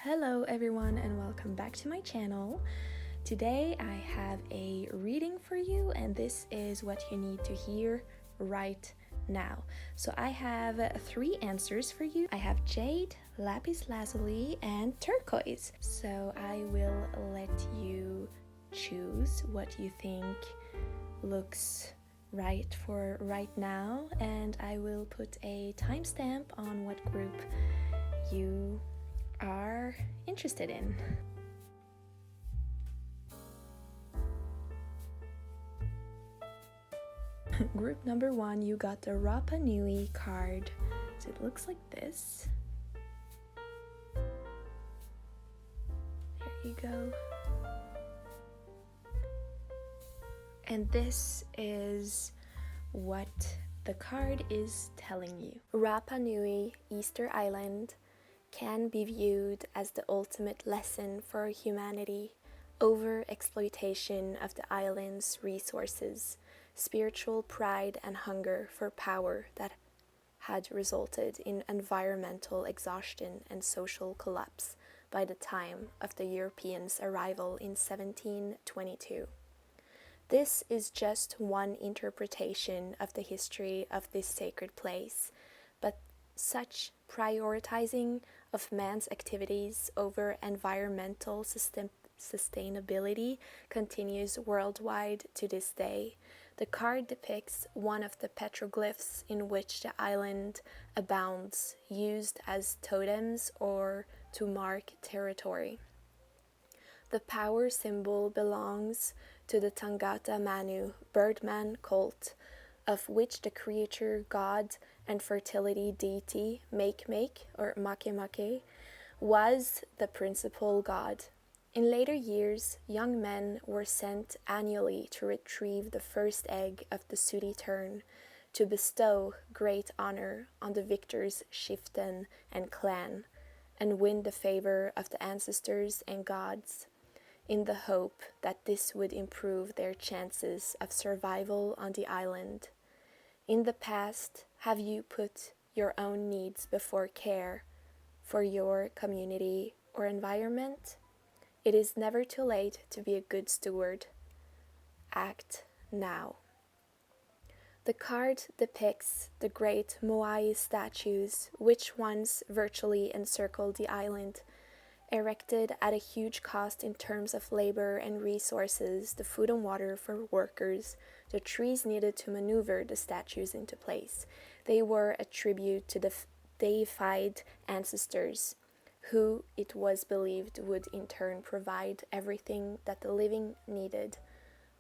Hello everyone and welcome back to my channel. Today I have a reading for you and this is what you need to hear right now. So I have three answers for you. I have Jade, Lapis Lazuli and Turquoise. So I will let you choose what you think looks right for right now, and I will put a timestamp on what group you are interested in. Group number 1, you got the Rapa Nui card. So it looks like this. There you go. And this is what the card is telling you. Rapa Nui, Easter Island, can be viewed as the ultimate lesson for humanity: over-exploitation of the island's resources, spiritual pride and hunger for power that had resulted in environmental exhaustion and social collapse by the time of the Europeans' arrival in 1722. This is just one interpretation of the history of this sacred place, but such prioritizing of man's activities over environmental sustainability continues worldwide to this day. The card depicts one of the petroglyphs in which the island abounds, used as totems or to mark territory. The power symbol belongs to the Tangata Manu, Birdman cult, of which the creature god and fertility deity Make or Make was the principal god. In later years, young men were sent annually to retrieve the first egg of the sooty tern, to bestow great honor on the victors' chieftain and clan, and win the favor of the ancestors and gods, in the hope that this would improve their chances of survival on the island. In the past, have you put your own needs before care for your community or environment? It is never too late to be a good steward. Act now. The card depicts the great Moai statues, which once virtually encircled the island, erected at a huge cost in terms of labor and resources, the food and water for workers, the trees needed to maneuver the statues into place. They were a tribute to the deified ancestors, who it was believed would in turn provide everything that the living needed: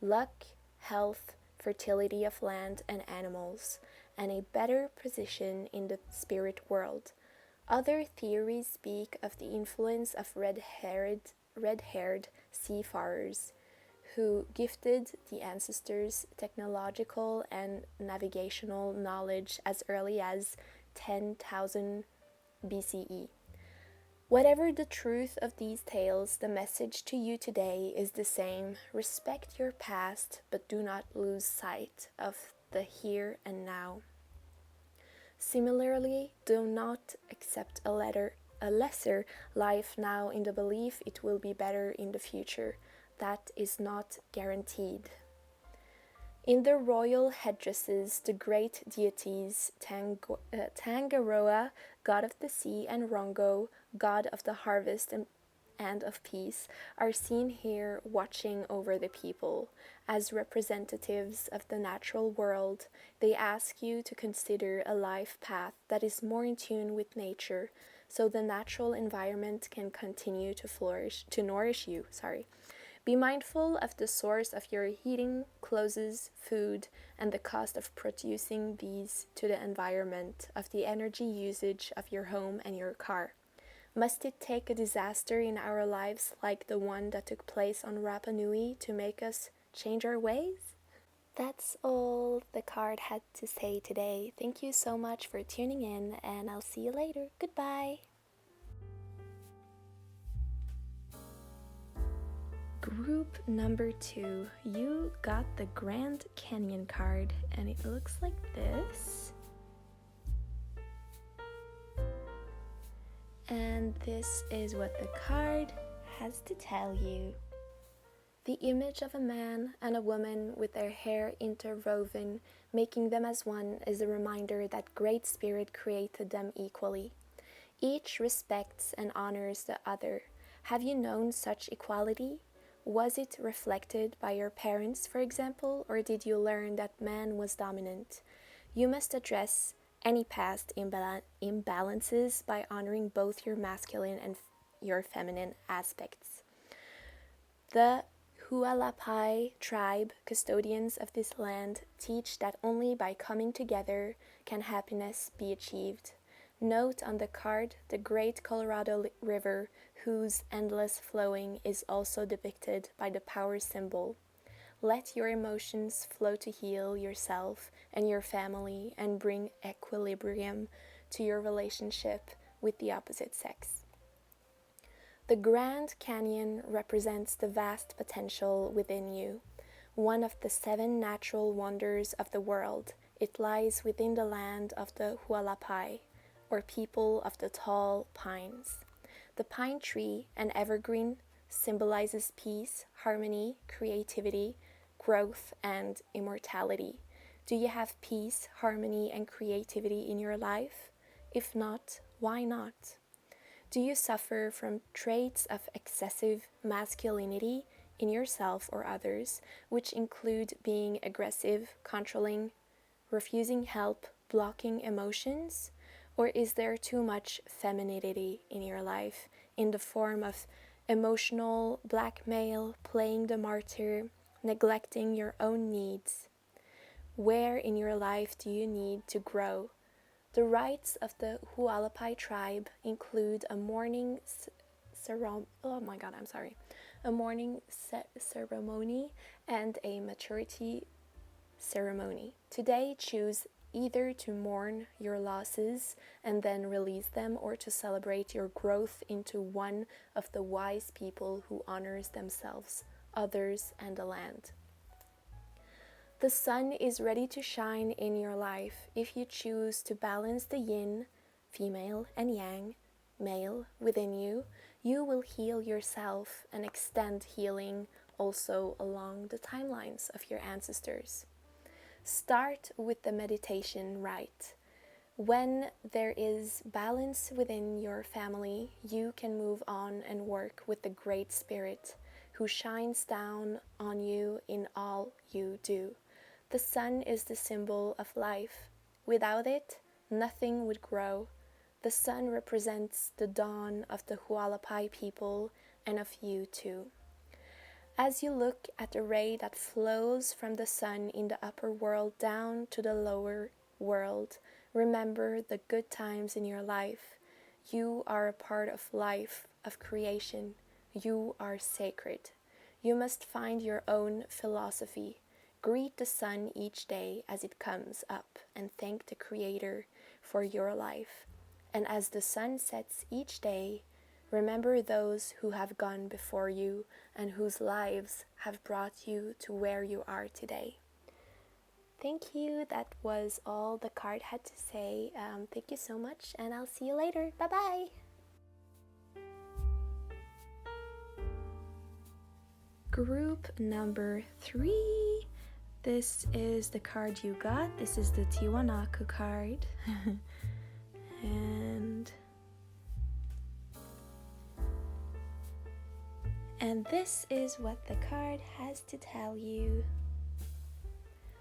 luck, health, fertility of land and animals, and a better position in the spirit world. Other theories speak of the influence of red-haired seafarers who gifted the ancestors technological and navigational knowledge as early as 10,000 BCE. Whatever the truth of these tales, the message to you today is the same: respect your past, but do not lose sight of the here and now. Similarly, do not accept a lesser life now in the belief it will be better in the future. That is not guaranteed. In their royal headdresses, the great deities Tangaroa, god of the sea, and Rongo, god of the harvest and of peace, are seen here watching over the people. As representatives of the natural world, they ask you to consider a life path that is more in tune with nature, so the natural environment can continue to nourish you. Be mindful of the source of your heating, clothes, food, and the cost of producing these to the environment, of the energy usage of your home and your car. Must it take a disaster in our lives like the one that took place on Rapa Nui to make us change our ways? That's all the card had to say today. Thank you so much for tuning in, and I'll see you later. Goodbye! Group number 2, you got the Grand Canyon card, and it looks like this. And this is what the card has to tell you. The image of a man and a woman with their hair interwoven, making them as one, is a reminder that Great Spirit created them equally. Each respects and honors the other. Have you known such equality? Was it reflected by your parents, for example, or did you learn that man was dominant? You must address any past imbalances by honoring both your masculine and your feminine aspects. The Hualapai tribe, custodians of this land, teach that only by coming together can happiness be achieved. Note on the card the great Colorado River, whose endless flowing is also depicted by the power symbol. Let your emotions flow to heal yourself and your family and bring equilibrium to your relationship with the opposite sex. The Grand Canyon represents the vast potential within you, one of the 7 natural wonders of the world. It lies within the land of the Hualapai, or people of the tall pines. The pine tree, an evergreen, symbolizes peace, harmony, creativity, growth, and immortality. Do you have peace, harmony, and creativity in your life? If not, why not? Do you suffer from traits of excessive masculinity in yourself or others, which include being aggressive, controlling, refusing help, blocking emotions? Or is there too much femininity in your life in the form of emotional blackmail, playing the martyr, neglecting your own needs? Where in your life do you need to grow? The rites of the Hualapai tribe include a morning ceremony and a maturity ceremony. Today, choose either to mourn your losses and then release them, or to celebrate your growth into one of the wise people who honors themselves, others, and the land. The sun is ready to shine in your life if you choose to balance the yin, female, and yang, male, within you. You will heal yourself and extend healing also along the timelines of your ancestors. Start with the meditation rite. When there is balance within your family, you can move on and work with the Great Spirit, who shines down on you in all you do. The sun is the symbol of life. Without it, nothing would grow. The sun represents the dawn of the Hualapai people and of you too. As you look at the ray that flows from the sun in the upper world down to the lower world, remember the good times in your life. You are a part of life, of creation. You are sacred. You must find your own philosophy. Greet the sun each day as it comes up and thank the Creator for your life. And as the sun sets each day, remember those who have gone before you and whose lives have brought you to where you are today. Thank you. That was all the card had to say. Thank you so much, and I'll see you later. Bye-bye. Group number 3. This is the card you got. This is the Tiwanaku card. And this is what the card has to tell you.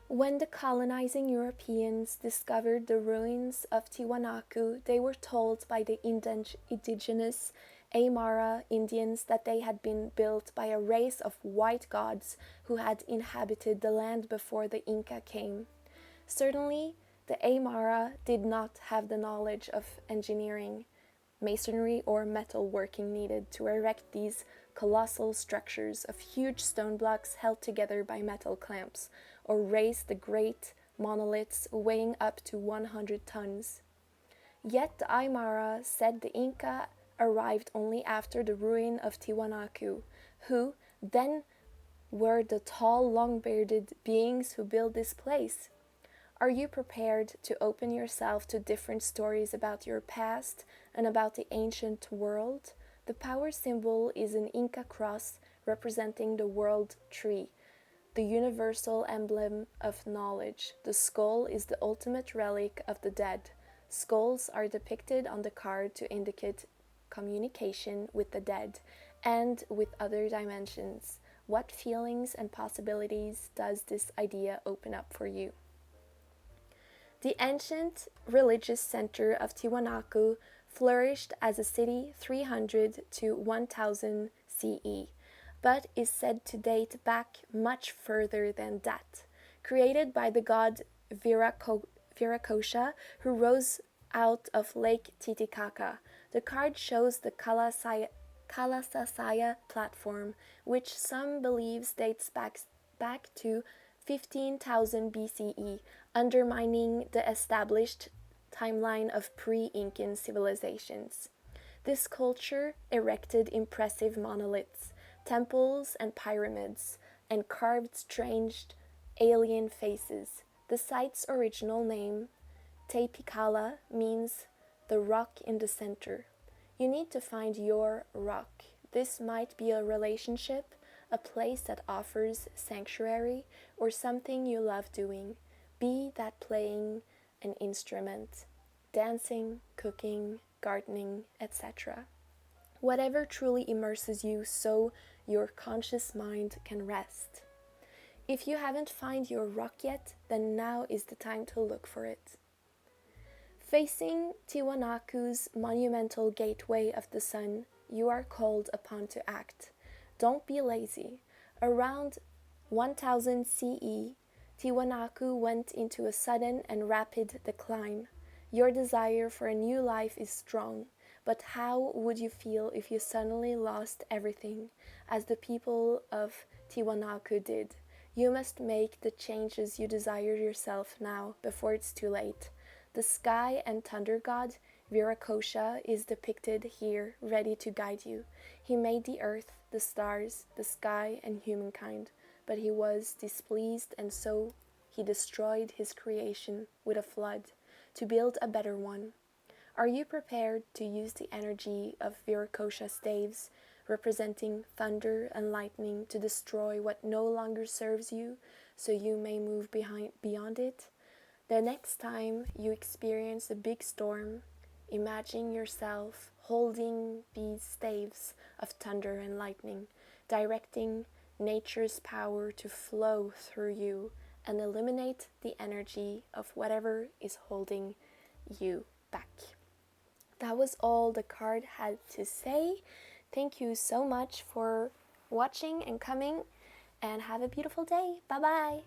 When the colonizing Europeans discovered the ruins of Tiwanaku, they were told by the indigenous Aymara Indians that they had been built by a race of white gods who had inhabited the land before the Inca came. Certainly, the Aymara did not have the knowledge of engineering, masonry, or metal working needed to erect these colossal structures of huge stone blocks held together by metal clamps, or raise the great monoliths weighing up to 100 tons. Yet the Aymara said the Inca arrived only after the ruin of Tiwanaku, who then were the tall, long-bearded beings who built this place. Are you prepared to open yourself to different stories about your past and about the ancient world, the power symbol is an Inca cross representing the world tree, the universal emblem of knowledge. The skull is the ultimate relic of the dead. Skulls are depicted on the card to indicate communication with the dead and with other dimensions. What feelings and possibilities does this idea open up for you? The ancient religious center of Tiwanaku flourished as a city 300 to 1000 CE, but is said to date back much further than that. Created by the god Viracocha, who rose out of Lake Titicaca, the card shows the Kalasasaya platform, which some believes dates back to 15,000 BCE, undermining the established timeline of pre-Incan civilizations. This culture erected impressive monoliths, temples and pyramids, and carved strange alien faces. The site's original name, Teipikala, means the rock in the center. You need to find your rock. This might be a relationship, a place that offers sanctuary, or something you love doing. Be that playing an instrument, dancing, cooking, gardening, etc. Whatever truly immerses you so your conscious mind can rest. If you haven't found your rock yet, then now is the time to look for it. Facing Tiwanaku's monumental gateway of the sun, you are called upon to act. Don't be lazy. Around 1000 CE, Tiwanaku went into a sudden and rapid decline. Your desire for a new life is strong, but how would you feel if you suddenly lost everything, as the people of Tiwanaku did? You must make the changes you desire yourself now, before it's too late. The sky and thunder god, Viracocha, is depicted here, ready to guide you. He made the earth, the stars, the sky, and humankind, but he was displeased, and so he destroyed his creation with a flood to build a better one. Are you prepared to use the energy of Viracocha's staves, representing thunder and lightning, to destroy what no longer serves you, so you may move beyond it? The next time you experience a big storm, imagine yourself holding these staves of thunder and lightning, directing nature's power to flow through you and eliminate the energy of whatever is holding you back. That was all the card had to say. Thank you so much for watching and coming, and have a beautiful day. Bye bye.